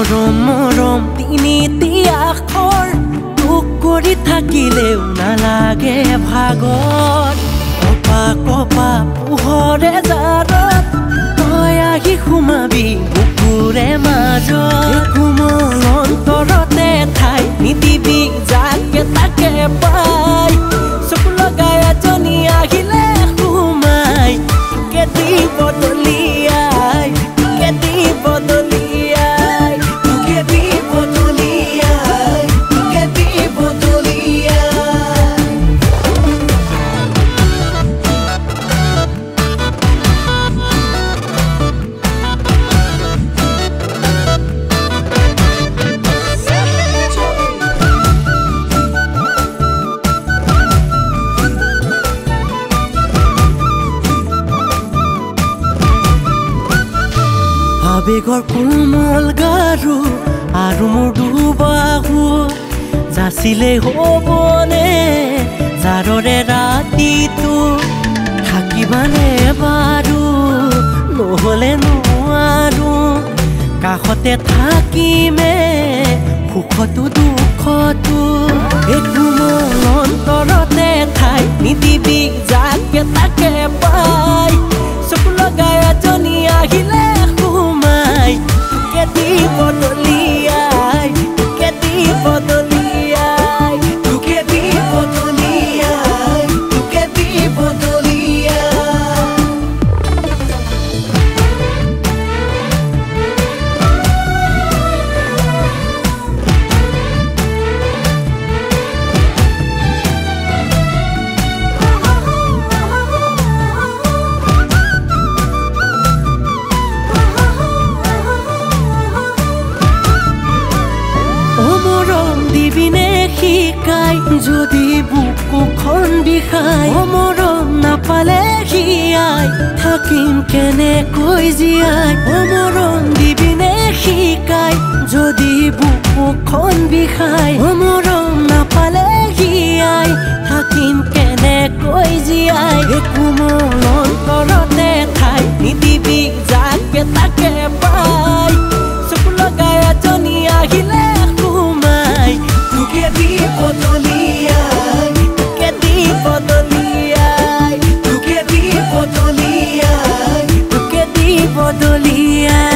মৰম মৰম তিনিটি আখৰ তোক কৰি থাকিলেও নালাগে ভাগৰ কপা কপা পোহৰে জাৰত তই আহি সোমাবি বুকুৰে মাজত কোমল অন্তৰতে ঠাই নিদিবি যাকে তাকে পাই চকু লগাই এজনী আহিলে সোমাই কেতি বদলিয়াই কেতি বদলিয়াই কেতি বদলিয়াই কেতি বদলিয়াই আবেগৰ কোমল গাৰু আৰু মোৰ দুবাহু যাচিলে হ'বনে জাৰৰে ৰাতিটো থাকিবানে বাৰু নহ'লে নোৱাৰো কাষতে থাকিমে সুখতো দুখতো এই কোমল অন্তৰতে ঠাই নিদিবি যাকে তাকে পাই চকু লগাই এজনী আহিলে কেতি বদলিয়াই কেতি বদলিয়াই কেতি বদলিয়াই কেতি বদলিয়াই শিকাই যদি বুকুখন বিষাই মৰম নাপালে হিয়াই থাকিম কেনেকৈ জীয়াই মৰম দিবিনে শিকাই যদি বুকুখন বিষাই মৰম নাপালে হিয়াই থাকিম কেনেকৈ জীয়াই কোমল অন্তৰতে ঠাই নিদিবি যাকে তাকে পাই চকু লগাই এজনী আহিলে কেতি বদলিয়াই কেতি বদলিয়াই কেতি বদলিয়াই কেতি বদলিয়াই